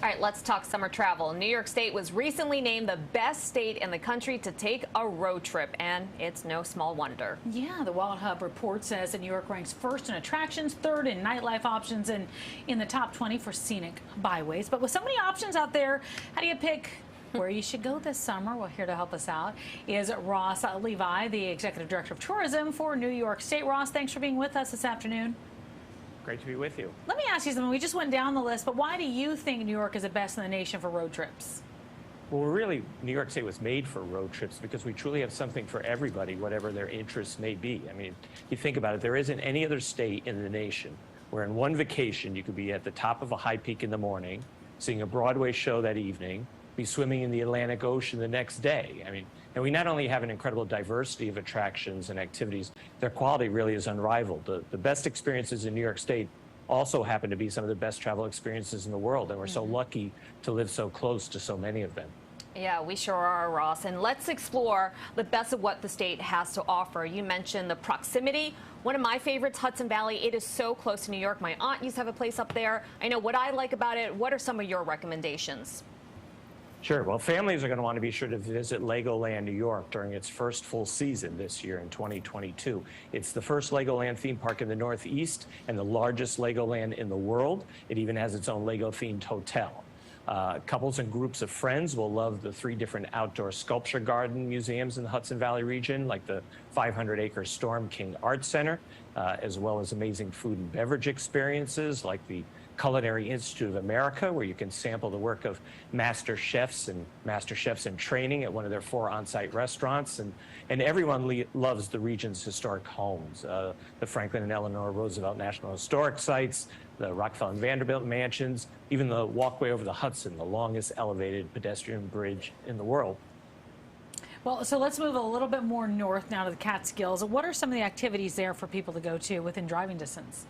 All right, let's talk summer travel. New York State was recently named the best state in the country to take a road trip, and it's no small wonder. Yeah, the WalletHub report says that New York ranks first in attractions, third in nightlife options, and in the top 20 for scenic byways. But with so many options out there, how do you pick where you should go this summer? Well, here to help us out is Ross Levi, the Executive Director of Tourism for New York State. Ross, thanks for being with us this afternoon. Great to be with you. Let me ask you something. We just went down the list, but why do you think New York is the best in the nation for road trips? Well, really, New York State was made for road trips because we truly have something for everybody, whatever their interests may be. I mean, you think about it, there isn't any other state in the nation where in one vacation you could be at the top of a high peak in the morning, seeing a Broadway show that evening, be swimming in the Atlantic Ocean the next day. I mean, and we not only have an incredible diversity of attractions and activities, their quality really is unrivaled. The best experiences in New York State also happen to be some of the best travel experiences in the world, and we're so lucky to live so close to so many of them. Yeah, we sure are, Ross. And let's explore the best of what the state has to offer. You mentioned the proximity. One of my favorites, Hudson Valley. It is so close to New York. My aunt used to have a place up there. I know what I like about it. What are some of your recommendations? Sure. Well, families are going to want to be sure to visit Legoland New York during its first full season this year in 2022. It's the first Legoland theme park in the Northeast and the largest Legoland in the world. It even has its own Lego-themed hotel. Couples and groups of friends will love the 3 different outdoor sculpture garden museums in the Hudson Valley region, like the 500-acre Storm King Art Center, as well as amazing food and beverage experiences like the Culinary Institute of America, where you can sample the work of master chefs in training at one of their 4 on-site restaurants. And everyone loves the region's historic homes, the Franklin and Eleanor Roosevelt National Historic Sites, the Rockefeller and Vanderbilt mansions, even the walkway over the Hudson, the longest elevated pedestrian bridge in the world. Well, so let's move a little bit more north now to the Catskills. What are some of the activities there for people to go to within driving distance?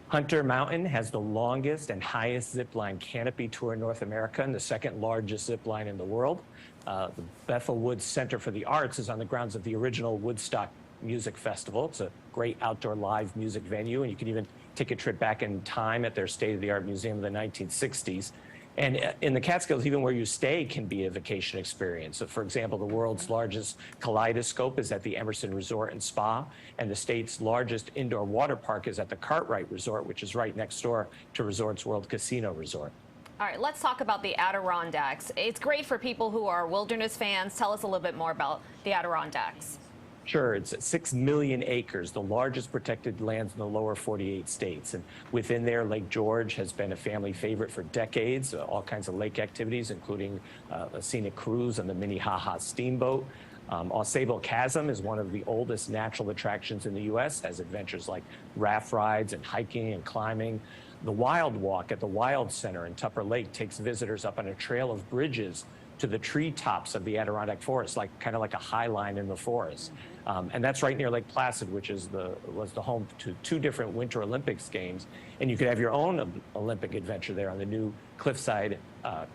Hunter Mountain has the longest and highest zipline canopy tour in North America and the 2nd largest zipline in the world. The Bethel Woods Center for the Arts is on the grounds of the original Woodstock Music Festival. It's a great outdoor live music venue, and you can even take a trip back in time at their state-of-the-art museum of the 1960s. And in the Catskills, even where you stay can be a vacation experience. So, for example, the world's largest kaleidoscope is at the Emerson Resort and Spa, and the state's largest indoor water park is at the Cartwright Resort, which is right next door to Resorts World Casino Resort. All right, let's talk about the Adirondacks. It's great for people who are wilderness fans. Tell us a little bit more about the Adirondacks. Sure, it's 6 million acres, the largest protected lands in the lower 48 states. And within there, Lake George has been a family favorite for decades, all kinds of lake activities, including a scenic cruise on the Minnehaha steamboat. Ausable Chasm is one of the oldest natural attractions in the U.S., has adventures like raft rides and hiking and climbing. The Wild Walk at the Wild Center in Tupper Lake takes visitors up on a trail of bridges to the treetops of the Adirondack forest, kind of like a high line in the forest. And that's right near Lake Placid, which was the home to 2 different Winter Olympics games. And you could have your own Olympic adventure there on the new cliffside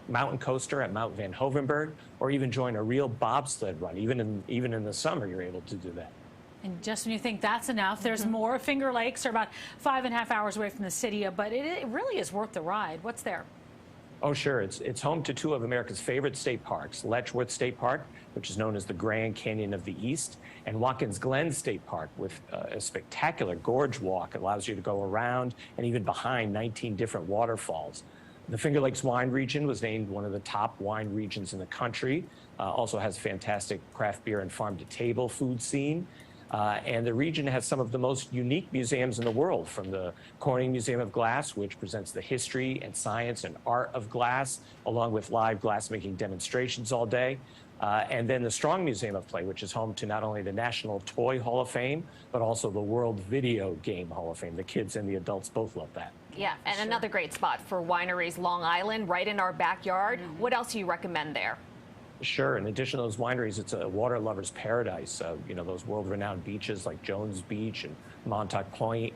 mountain coaster at Mount Van Hoevenberg, or even join a real bobsled run. Even in the summer, you're able to do that. And just when you think that's enough, there's more. Finger Lakes are about 5.5 hours away from the city, but it really is worth the ride. What's there? Oh, sure. It's home to 2 of America's favorite state parks, Letchworth State Park, which is known as the Grand Canyon of the East, and Watkins Glen State Park with a spectacular gorge walk. It allows you to go around and even behind 19 different waterfalls. The Finger Lakes wine region was named one of the top wine regions in the country. Also has a fantastic craft beer and farm-to-table food scene. And the region has some of the most unique museums in the world, from the Corning Museum of Glass, which presents the history and science and art of glass, along with live glassmaking demonstrations all day. And then the Strong Museum of Play, which is home to not only the National Toy Hall of Fame, but also the World Video Game Hall of Fame. The kids and the adults both love that. Yeah, and another great spot for wineries, Long Island, right in our backyard. What else do you recommend there? Sure. In addition to those wineries, it's a water lover's paradise. You know, those world-renowned beaches like Jones Beach and Montauk Point.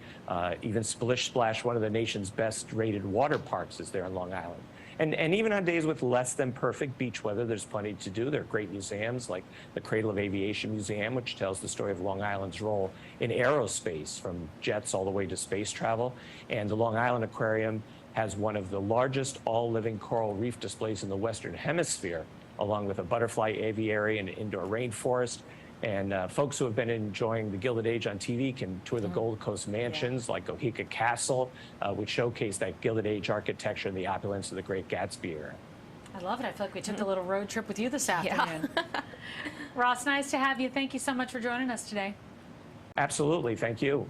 Even Splish Splash, one of the nation's best-rated water parks, is there on Long Island. And even on days with less than perfect beach weather, there's plenty to do. There are great museums like the Cradle of Aviation Museum, which tells the story of Long Island's role in aerospace, from jets all the way to space travel. And the Long Island Aquarium has one of the largest all-living coral reef displays in the Western Hemisphere, along with a butterfly aviary and indoor rainforest. And folks who have been enjoying the Gilded Age on TV can tour the Gold Coast mansions like Oheka Castle, which showcase that Gilded Age architecture and the opulence of the Great Gatsby era. I love it. I feel like we took a little road trip with you this afternoon. Ross, nice to have you. Thank you so much for joining us today. Absolutely. Thank you.